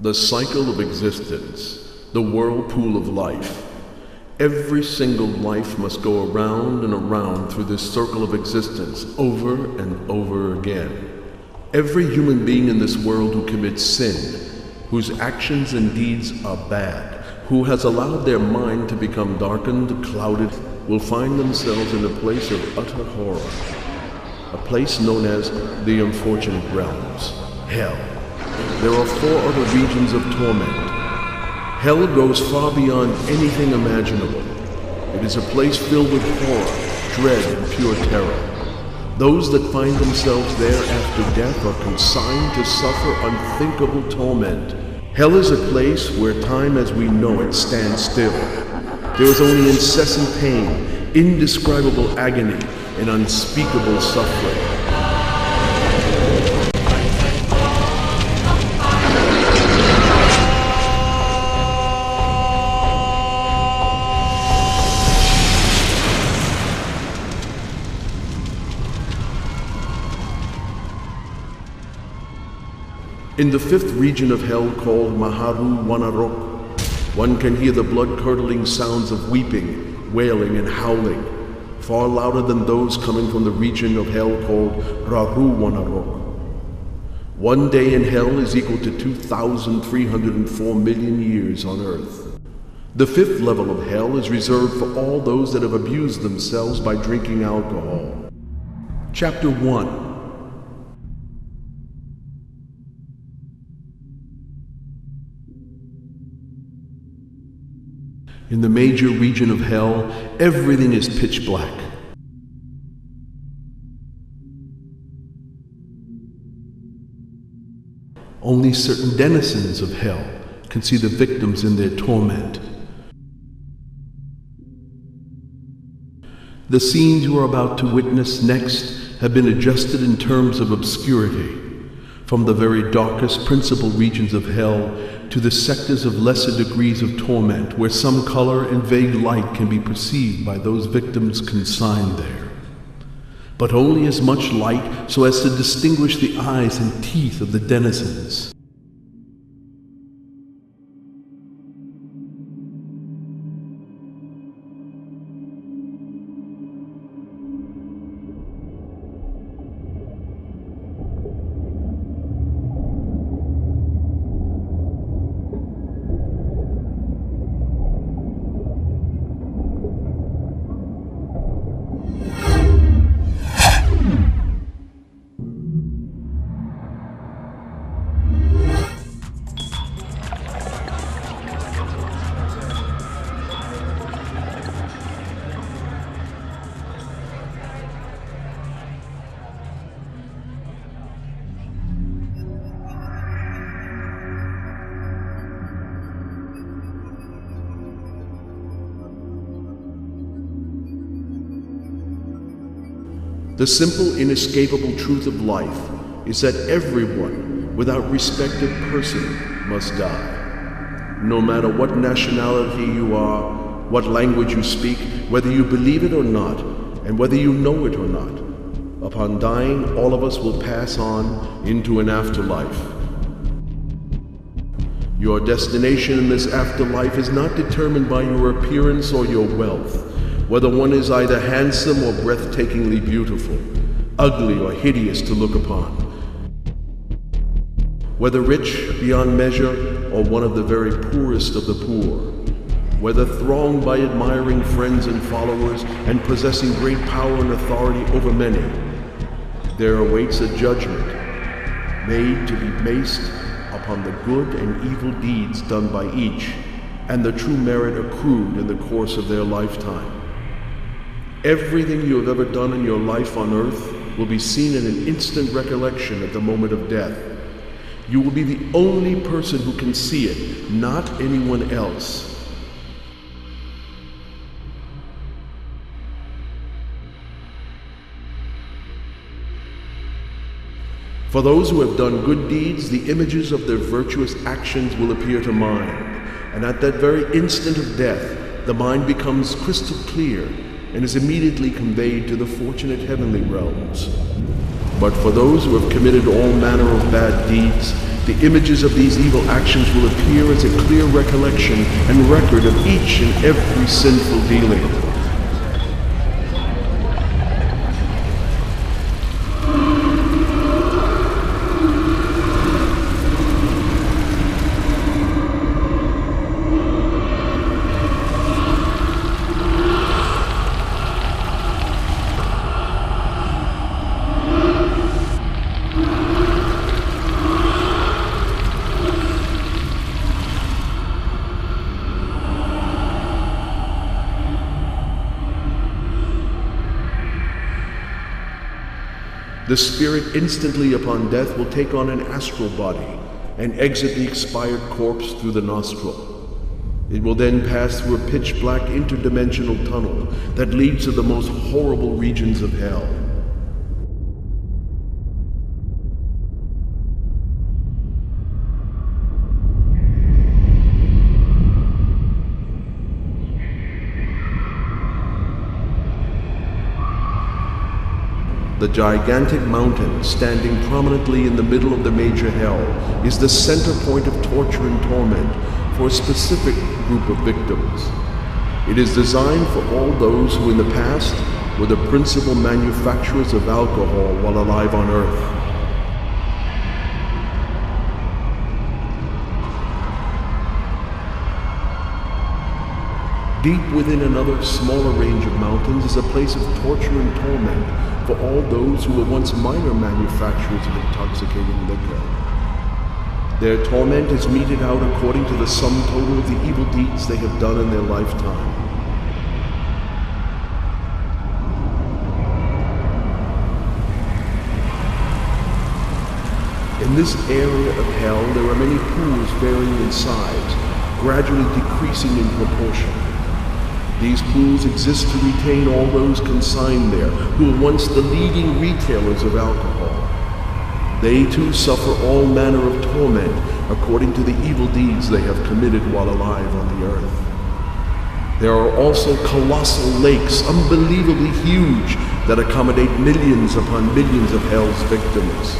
The cycle of existence, the whirlpool of life. Every single life must go around and around through this circle of existence over and over again. Every human being in this world who commits sin, whose actions and deeds are bad, who has allowed their mind to become darkened, clouded, will find themselves in a place of utter horror, a place known as the unfortunate realms, hell. There are 4 other regions of torment. Hell goes far beyond anything imaginable. It is a place filled with horror, dread, and pure terror. Those that find themselves there after death are consigned to suffer unthinkable torment. Hell is a place where time as we know it stands still. There is only incessant pain, indescribable agony, and unspeakable suffering. In the 5th region of hell called mhana rok, one can hear the blood-curdling sounds of weeping, wailing, and howling, far louder than those coming from the region of hell called mhana rok. One day in hell is equal to 2,304 million years on earth. The 5th level of hell is reserved for all those that have abused themselves by drinking alcohol. Chapter 1. In the major region of hell, everything is pitch black. Only certain denizens of hell can see the victims in their torment. The scenes you are about to witness next have been adjusted in terms of obscurity, from the very darkest principal regions of hell to the sectors of lesser degrees of torment, where some color and vague light can be perceived by those victims consigned there, but only as much light so as to distinguish the eyes and teeth of the denizens. The simple, inescapable truth of life is that everyone, without respect of person, must die. No matter what nationality you are, what language you speak, whether you believe it or not, and whether you know it or not, upon dying, all of us will pass on into an afterlife. Your destination in this afterlife is not determined by your appearance or your wealth, whether one is either handsome or breathtakingly beautiful, ugly or hideous to look upon, whether rich beyond measure or one of the very poorest of the poor, whether thronged by admiring friends and followers and possessing great power and authority over many, there awaits a judgment made to be based upon the good and evil deeds done by each and the true merit accrued in the course of their lifetime. Everything you have ever done in your life on earth will be seen in an instant recollection at the moment of death. You will be the only person who can see it, not anyone else. For those who have done good deeds, the images of their virtuous actions will appear to mind, and at that very instant of death, the mind becomes crystal clear and is immediately conveyed to the fortunate heavenly realms. But for those who have committed all manner of bad deeds, The images of these evil actions will appear as a clear recollection and record of each and every sinful dealing. The spirit instantly upon death will take on an astral body and exit the expired corpse through the nostril. It will then pass through a pitch black interdimensional tunnel that leads to the most horrible regions of hell. The gigantic mountain standing prominently in the middle of the major hell is the center point of torture and torment for a specific group of victims. It is designed for all those who in the past were the principal manufacturers of alcohol while alive on earth. Deep within another smaller range of mountains is a place of torture and torment for all those who were once minor manufacturers of intoxicating liquor. Their torment is meted out according to the sum total of the evil deeds they have done in their lifetime. In this area of hell, there are many pools varying in size, gradually decreasing in proportion. These pools exist to retain all those consigned there who were once the leading retailers of alcohol. They too suffer all manner of torment according to the evil deeds they have committed while alive on the earth. There are also colossal lakes, unbelievably huge, that accommodate millions upon millions of hell's victims.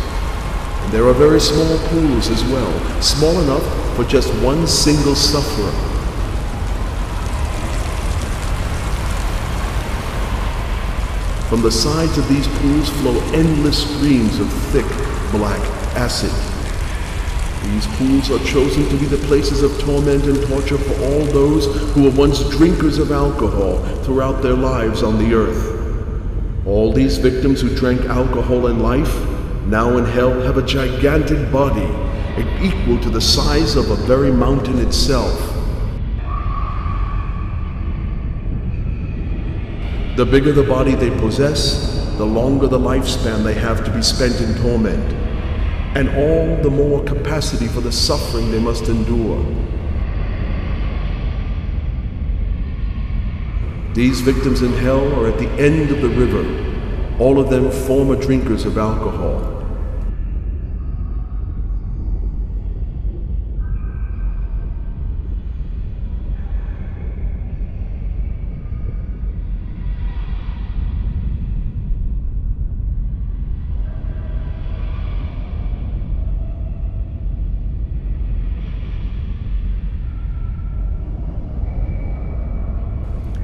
And there are very small pools as well, small enough for just one single sufferer. From the sides of these pools flow endless streams of thick, black acid. These pools are chosen to be the places of torment and torture for all those who were once drinkers of alcohol throughout their lives on the earth. All these victims who drank alcohol in life, now in hell have a gigantic body, equal to the size of a very mountain itself. The bigger the body they possess, the longer the lifespan they have to be spent in torment, and all the more capacity for the suffering they must endure. These victims in hell are at the end of the river, all of them former drinkers of alcohol.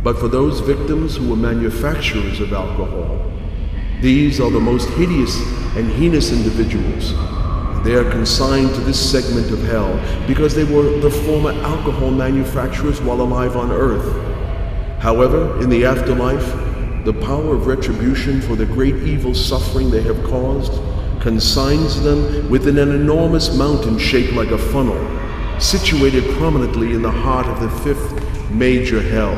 But for those victims who were manufacturers of alcohol, these are the most hideous and heinous individuals. They are consigned to this segment of hell because they were the former alcohol manufacturers while alive on earth. However, in the afterlife, the power of retribution for the great evil suffering they have caused consigns them within an enormous mountain shaped like a funnel, situated prominently in the heart of the fifth major hell.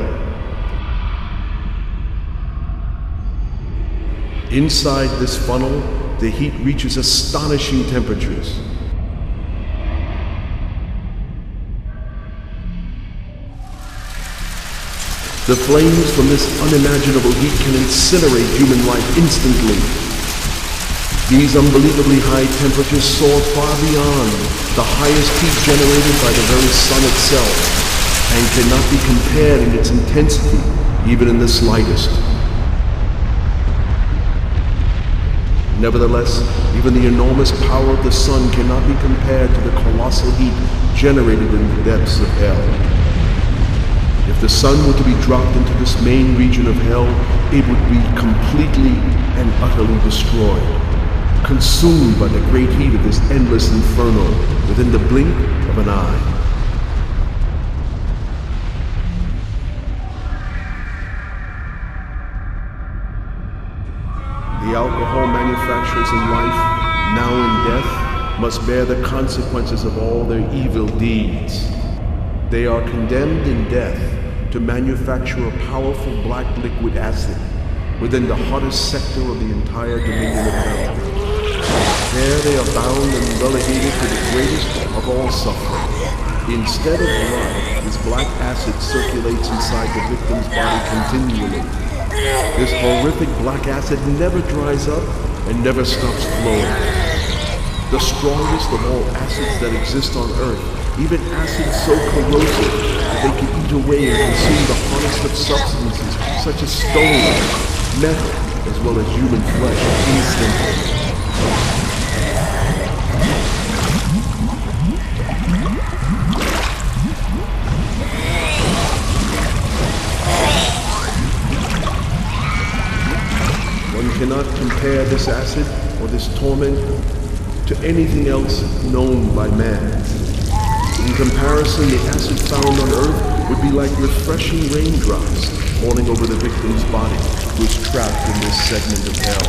Inside this funnel, the heat reaches astonishing temperatures. The flames from this unimaginable heat can incinerate human life instantly. These unbelievably high temperatures soar far beyond the highest heat generated by the very sun itself, and cannot be compared in its intensity, even in the slightest. Nevertheless, even the enormous power of the sun cannot be compared to the colossal heat generated in the depths of hell. If the sun were to be dropped into this main region of hell, it would be completely and utterly destroyed, consumed by the great heat of this endless inferno within the blink of an eye. The alcohol manufacturers in life, now in death, must bear the consequences of all their evil deeds. They are condemned in death to manufacture a powerful black liquid acid within the hottest sector of the entire dominion of hell. There they are bound and relegated to the greatest of all suffering. Instead of blood, this black acid circulates inside the victim's body continually. This horrific black acid never dries up and never stops flowing. The strongest of all acids that exist on earth, even acids so corrosive that they can eat away and consume the hardest of substances such as stone, metal, as well as human flesh instantly. One cannot compare this acid or this torment to anything else known by man. In comparison, the acid found on earth would be like refreshing raindrops falling over the victim's body who is trapped in this segment of hell.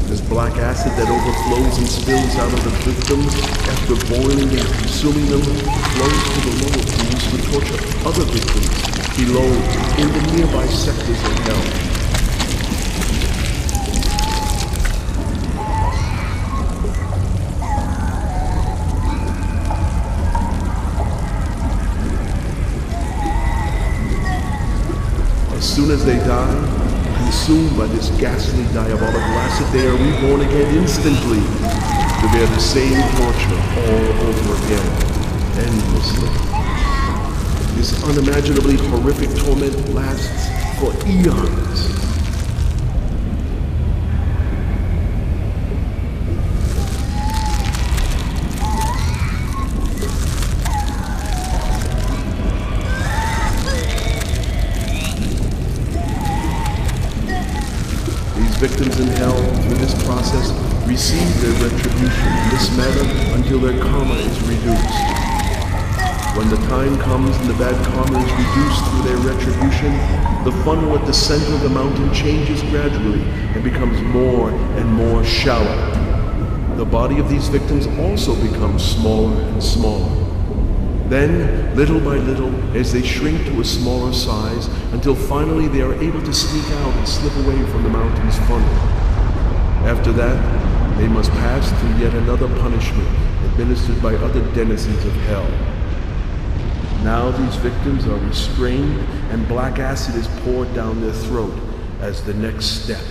This black acid that overflows and spills out of the victims after boiling and consuming them flows to the lower pools to torture other victims below in the nearby sectors of hell. As soon as they die, consumed by this ghastly diabolical acid, they are reborn again instantly to bear the same torture all over again, endlessly. This unimaginably horrific torment lasts for eons. Victims in hell, through this process, receive their retribution in this manner until their karma is reduced. When the time comes and the bad karma is reduced through their retribution, the funnel at the center of the mountain changes gradually and becomes more and more shallow. The body of these victims also becomes smaller and smaller. Then, little by little, as they shrink to a smaller size, until finally they are able to sneak out and slip away from the mountain's funnel. After that, they must pass through yet another punishment administered by other denizens of hell. Now these victims are restrained and black acid is poured down their throat as the next step.